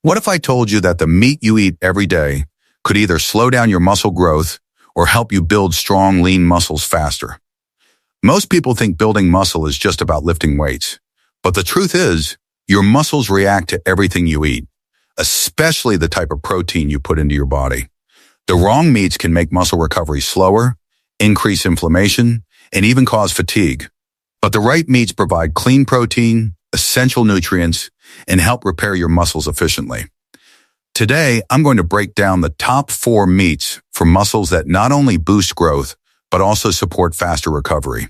What if I told you that the meat you eat every day could either slow down your muscle growth or help you build strong, lean muscles faster? Most people think building muscle is just about lifting weights. But the truth is, your muscles react to everything you eat, especially the type of protein you put into your body. The wrong meats can make muscle recovery slower, increase inflammation, and even cause fatigue. But the right meats provide clean protein, essential nutrients, and help repair your muscles efficiently. Today, I'm going to break down the top 4 meats for muscles that not only boost growth, but also support faster recovery.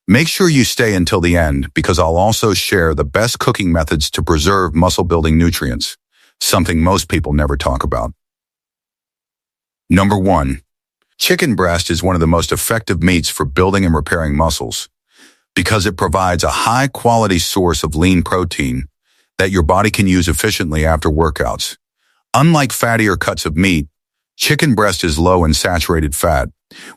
Make sure you stay until the end because I'll also share the best cooking methods to preserve muscle-building nutrients, something most people never talk about. Number 1. Chicken breast is one of the most effective meats for building and repairing muscles because it provides a high-quality source of lean protein that your body can use efficiently after workouts. Unlike fattier cuts of meat, chicken breast is low in saturated fat,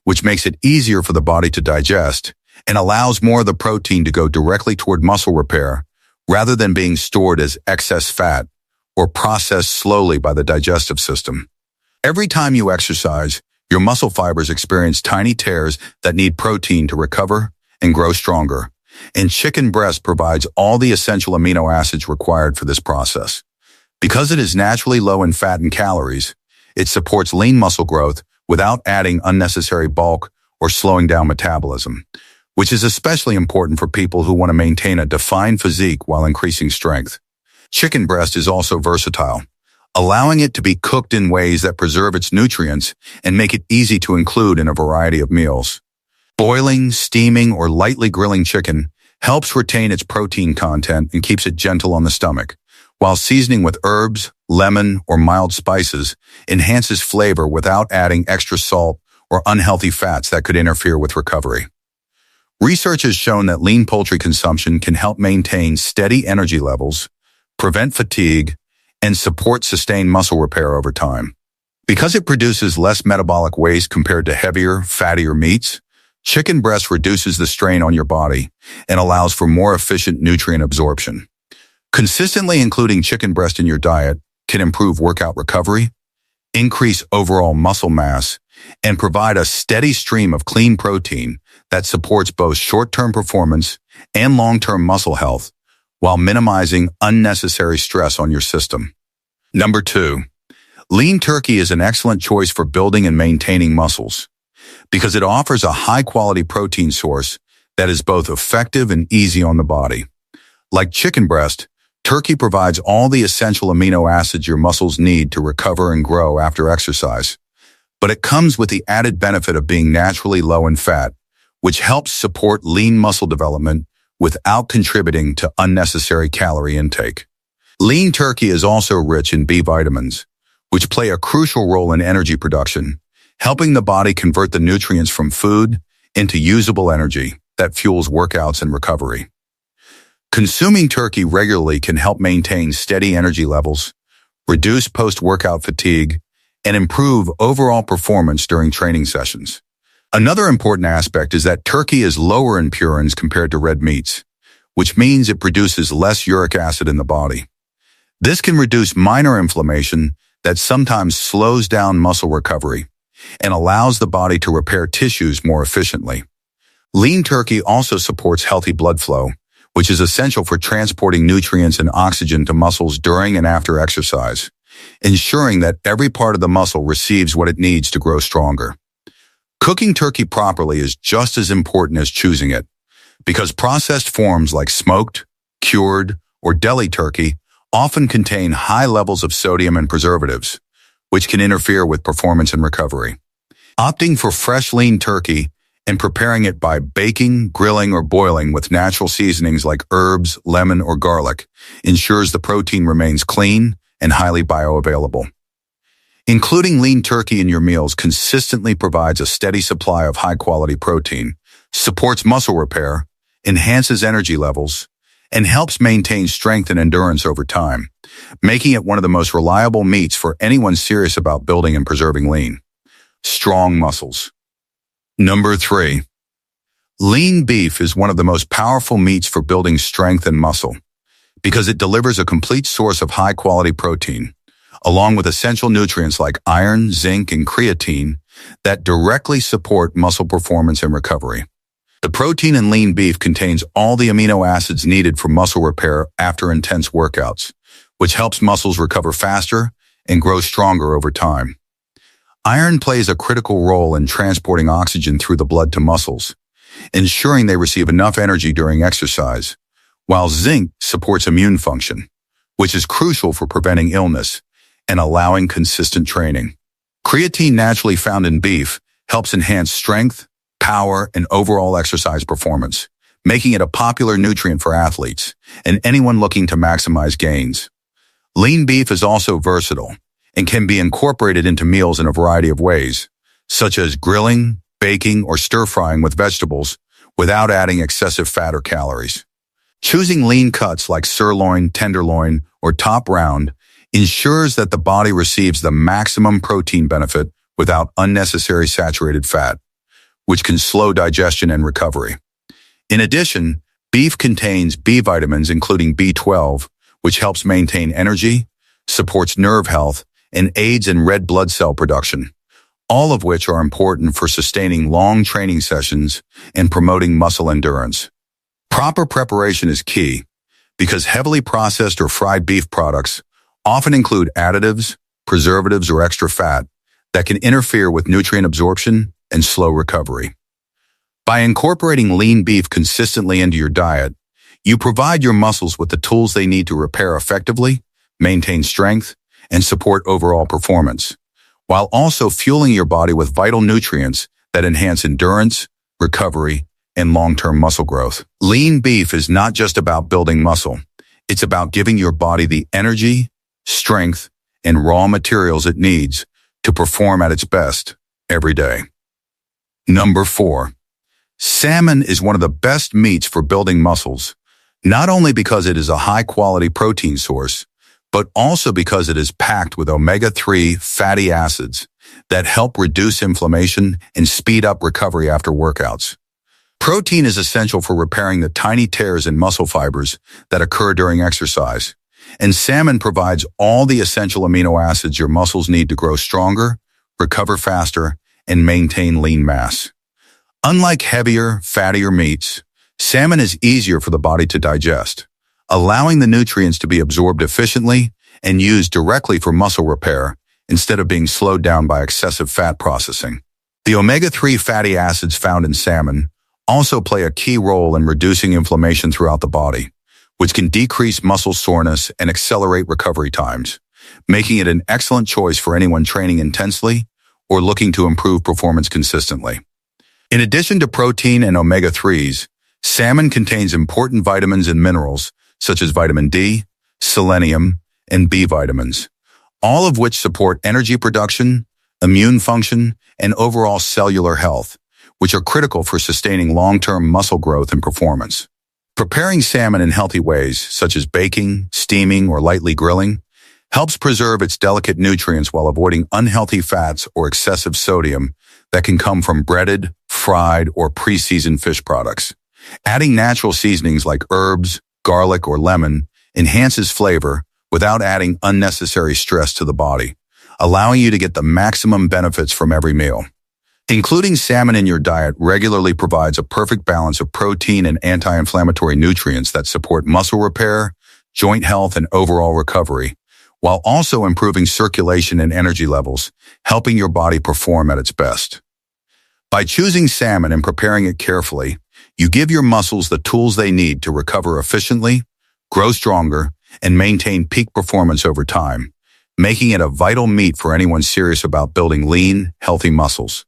which makes it easier for the body to digest and allows more of the protein to go directly toward muscle repair rather than being stored as excess fat or processed slowly by the digestive system. Every time you exercise, your muscle fibers experience tiny tears that need protein to recover and grow stronger. And chicken breast provides all the essential amino acids required for this process. Because it is naturally low in fat and calories, it supports lean muscle growth without adding unnecessary bulk or slowing down metabolism, which is especially important for people who want to maintain a defined physique while increasing strength. Chicken breast is also versatile, allowing it to be cooked in ways that preserve its nutrients and make it easy to include in a variety of meals. Boiling, steaming, or lightly grilling chicken helps retain its protein content and keeps it gentle on the stomach, while seasoning with herbs, lemon, or mild spices enhances flavor without adding extra salt or unhealthy fats that could interfere with recovery. Research has shown that lean poultry consumption can help maintain steady energy levels, prevent fatigue, and support sustained muscle repair over time. Because it produces less metabolic waste compared to heavier, fattier meats, chicken breast reduces the strain on your body and allows for more efficient nutrient absorption. Consistently including chicken breast in your diet can improve workout recovery, increase overall muscle mass, and provide a steady stream of clean protein that supports both short-term performance and long-term muscle health while minimizing unnecessary stress on your system. Number 2. Lean turkey is an excellent choice for building and maintaining muscles because it offers a high-quality protein source that is both effective and easy on the body. Like chicken breast, turkey provides all the essential amino acids your muscles need to recover and grow after exercise. But it comes with the added benefit of being naturally low in fat, which helps support lean muscle development without contributing to unnecessary calorie intake. Lean turkey is also rich in B vitamins, which play a crucial role in energy production, helping the body convert the nutrients from food into usable energy that fuels workouts and recovery. Consuming turkey regularly can help maintain steady energy levels, reduce post-workout fatigue, and improve overall performance during training sessions. Another important aspect is that turkey is lower in purines compared to red meats, which means it produces less uric acid in the body. This can reduce minor inflammation that sometimes slows down muscle recovery and allows the body to repair tissues more efficiently. Lean turkey also supports healthy blood flow, which is essential for transporting nutrients and oxygen to muscles during and after exercise, ensuring that every part of the muscle receives what it needs to grow stronger. Cooking turkey properly is just as important as choosing it, because processed forms like smoked, cured, or deli turkey often contain high levels of sodium and preservatives, which can interfere with performance and recovery. Opting for fresh lean turkey and preparing it by baking, grilling, or boiling with natural seasonings like herbs, lemon, or garlic ensures the protein remains clean and highly bioavailable. Including lean turkey in your meals consistently provides a steady supply of high-quality protein, supports muscle repair, enhances energy levels, and helps maintain strength and endurance over time, making it one of the most reliable meats for anyone serious about building and preserving lean, strong muscles. Number 3. Lean beef is one of the most powerful meats for building strength and muscle because it delivers a complete source of high-quality protein, along with essential nutrients like iron, zinc, and creatine that directly support muscle performance and recovery. The protein in lean beef contains all the amino acids needed for muscle repair after intense workouts, which helps muscles recover faster and grow stronger over time. Iron plays a critical role in transporting oxygen through the blood to muscles, ensuring they receive enough energy during exercise, while zinc supports immune function, which is crucial for preventing illness and allowing consistent training. Creatine, naturally found in beef, helps enhance strength, power, and overall exercise performance, making it a popular nutrient for athletes and anyone looking to maximize gains. Lean beef is also versatile and can be incorporated into meals in a variety of ways, such as grilling, baking, or stir-frying with vegetables without adding excessive fat or calories. Choosing lean cuts like sirloin, tenderloin, or top round ensures that the body receives the maximum protein benefit without unnecessary saturated fat, which can slow digestion and recovery. In addition, beef contains B vitamins including B12, which helps maintain energy, supports nerve health, and aids in red blood cell production, all of which are important for sustaining long training sessions and promoting muscle endurance. Proper preparation is key because heavily processed or fried beef products often include additives, preservatives, or extra fat that can interfere with nutrient absorption and slow recovery. By incorporating lean beef consistently into your diet, you provide your muscles with the tools they need to repair effectively, maintain strength, and support overall performance, while also fueling your body with vital nutrients that enhance endurance, recovery, and long-term muscle growth. Lean beef is not just about building muscle. It's about giving your body the energy, strength, and raw materials it needs to perform at its best every day. Number 4. Salmon is one of the best meats for building muscles, not only because it is a high-quality protein source, but also because it is packed with omega-3 fatty acids that help reduce inflammation and speed up recovery after workouts. Protein is essential for repairing the tiny tears in muscle fibers that occur during exercise, and salmon provides all the essential amino acids your muscles need to grow stronger, recover faster, and maintain lean mass. Unlike heavier, fattier meats, salmon is easier for the body to digest, allowing the nutrients to be absorbed efficiently and used directly for muscle repair instead of being slowed down by excessive fat processing. The omega-3 fatty acids found in salmon also play a key role in reducing inflammation throughout the body, which can decrease muscle soreness and accelerate recovery times, making it an excellent choice for anyone training intensely or looking to improve performance consistently. In addition to protein and omega-3s, salmon contains important vitamins and minerals such as vitamin D, selenium, and B vitamins, all of which support energy production, immune function, and overall cellular health, which are critical for sustaining long-term muscle growth and performance. Preparing salmon in healthy ways, such as baking, steaming, or lightly grilling, helps preserve its delicate nutrients while avoiding unhealthy fats or excessive sodium that can come from breaded, fried, or pre-seasoned fish products. Adding natural seasonings like herbs, garlic, or lemon enhances flavor without adding unnecessary stress to the body, allowing you to get the maximum benefits from every meal. Including salmon in your diet regularly provides a perfect balance of protein and anti-inflammatory nutrients that support muscle repair, joint health, and overall recovery, while also improving circulation and energy levels, helping your body perform at its best. By choosing salmon and preparing it carefully, you give your muscles the tools they need to recover efficiently, grow stronger, and maintain peak performance over time, making it a vital meat for anyone serious about building lean, healthy muscles.